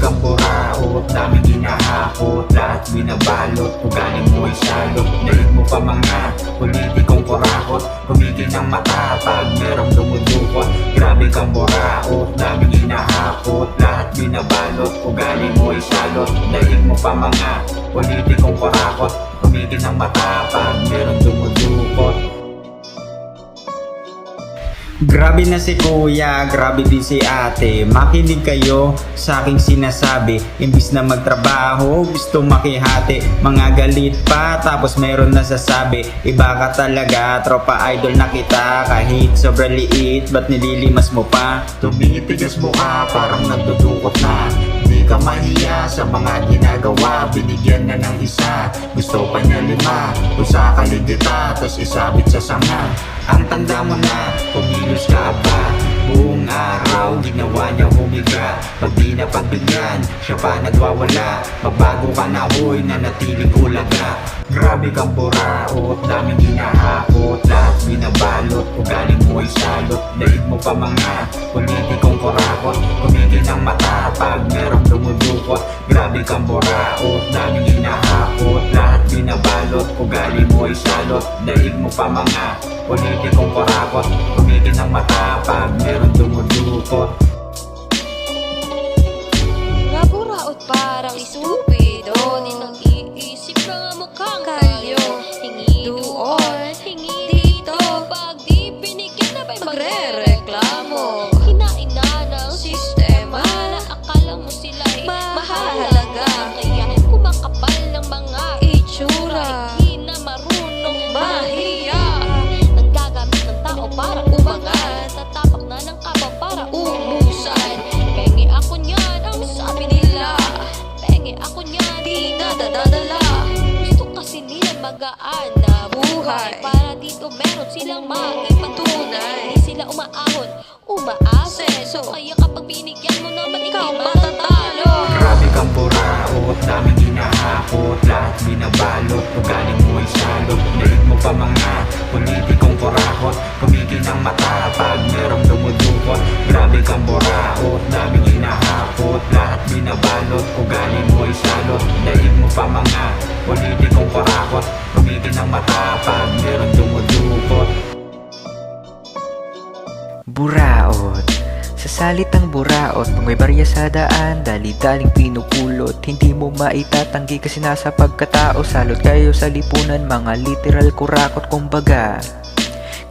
kang buraot, daming hinahakot, lahat binabalot, ugaling mo ay salot, daig mo pa mga politikong kurakot, kumigil ng mata pag merong dumudukot. Grabe kang buraot, daming hinahakot, lahat binabalot, ugaling mo ay salot, daig mo pa mga politikong kurakot, kumigil ng mata pag merong dumudukot. Grabe na si kuya, grabe din si ate. Makinig kayo sa aking sinasabi. Imbis na magtrabaho, gusto makihati. Mga galit pa, tapos meron na sasabi. Iba ka talaga, tropa idol na kita. Kahit sobrang liit, ba't nililimas mo pa? Tumitigas mo ka, parang nagdudukot na. Di ka mahiya sa mga ginagawa, binigyan na ng isa, gusto pa niya 5. Kung sa kaligita, tas isabit sa sanga. Ang tanda mo na, kumilos ka pa. Buong araw, ginawa niya humiga. Pag di na pagbigyan, siya pa nagwawala. Magbago ka na hoy, nanatiling ulaga. Grabe kang buraot, daming hinahakot, lahat binabalot, ugaling mo ay salot, daig mo pa mga politikong kurakot, kumigil ng mata pag merong dumudukot. Grabe kang buraot, daming hinahakot, lahat binabalot, ugaling mo ay salot, daig mo pa mga politikong kurakot, kumigil ng mata pag merong dumudukot. Naburaot parang stupido, di nang iisip na mukhang kayo. Hingi doon, hingi dito, pag di binigyan na ba'y magre-reklamo. Hinain na ng sistema, na akala mo sila'y mahalaga. Kaya kumakapal ng mga itsura, di na marunong mahiya. Nanggagamit ng tao para umangat, tatapak na ng kabang para umusan. Pengi ako niyan, ang sabi nila. Pengi ako niyan, di nadadala. Gusto kasi nila magaan na buhay, para dito meron silang maipatunay. Di sila umaahon, umaaseso, kaya kapag binigyan mo naman ikaw matatalo. Grabe kang buraot, daming hinahakot, lahat binabalot, ugaling mo ay salot, daig mo pa mga politikong kurakot, kumigil ng mata pag merong dumudukot. Grabe kang buraot, daming hinahakot, lahat binabalot, ugaling mo ay salot, daig mo pa mga politikong kurakot, kumigil ng mata pag merong dumudukot. Buraot. Sa salitang buraot, pag may barya sa daan, dali-daling pinupulot. Hindi mo maitatanggi kasi nasa pagkatao. Salot kayo sa lipunan, mga literal kurakot kumbaga.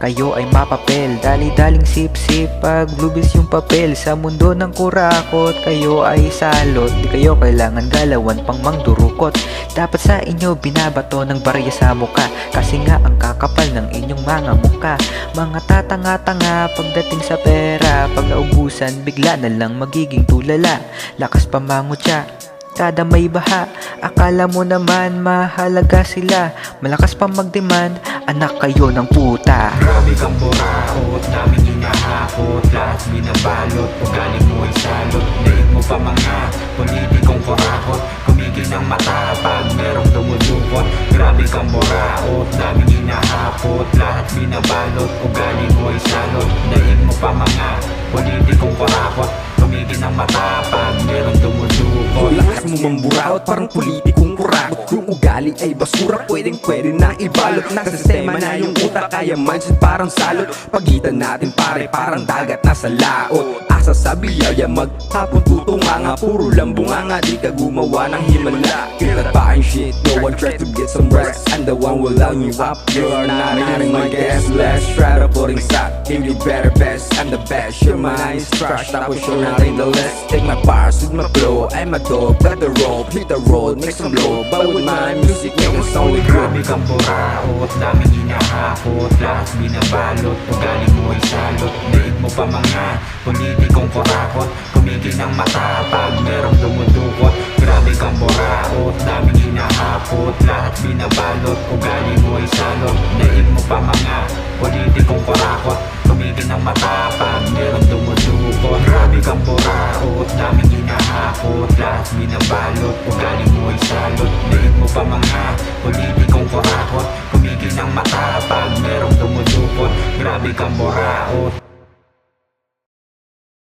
Kayo ay mapapel, dali-daling sip-sip pag lubis yung papel. Sa mundo ng kurakot, kayo ay salot. Di kayo kailangan galawan pang mangdurukot. Dapat sa inyo binabato ng barya sa muka, kasi nga ang kakapal ng inyong mga muka. Mga tatanga-tanga pagdating sa pera, pag naubusan bigla na lang magiging tulala. Lakas pa mangutya kada may baha, akala mo naman mahalaga sila. Malakas pa mag-demand, anak kayo ng puta. Grabe kang buraot, daming hinahakot, lahat binabalot, ugaling mo ay salot, daig mo pa mga politikong kurakot, kumigil ng mata pag merong dumudukot. Grabe kang buraot, daming hinahakot, lahat binabalot, ugaling mo ay salot, daig mo pa mga politikong kurakot, kumigil ng mata pag merong dumudukot. Lakas mo mamburaot, parang politikong kurakot. Yung ugali ay basura, pwede na ibalot. Nasa sistema na yung utak, kaya mindset parang salot. Pagitan natin pare, parang dagat nasa laot. Asa sa biyaya, maghapon tutunganga. Puro lang bunganga, di ka gumawa ng himala. Kita pa ang shit, no one tries to get some rest. I'm the one will line you up, you're not in my guess. Let's try to putting stock, give you better best. I'm the best, your mind is trash, tapos you're not in the list. Take my bars with my flow, I'm a dog, got the rope, hit the road, make some low. But with my music, make it only good. Grabe kang buraot, daming hinahakot, lahat binabalot, ugaling mo ay salot, daig mo pa mga politikong kurakot, kumigil ng mata pag merong dumudukot. Grabe kang buraot, daming hinahakot, lahat binabalot, ugaling mo ay salot, daig mo pa mga politikong kurakot, kumigil ng mata pag merong dumudukot. Grabe kang buraot, daming hinahakot, lahat binabalot, ugaling mo ay salot, daig mo pa mga politikong kurakot, kumigil ng mata pag merong dumudukot. Grabe kang buraot.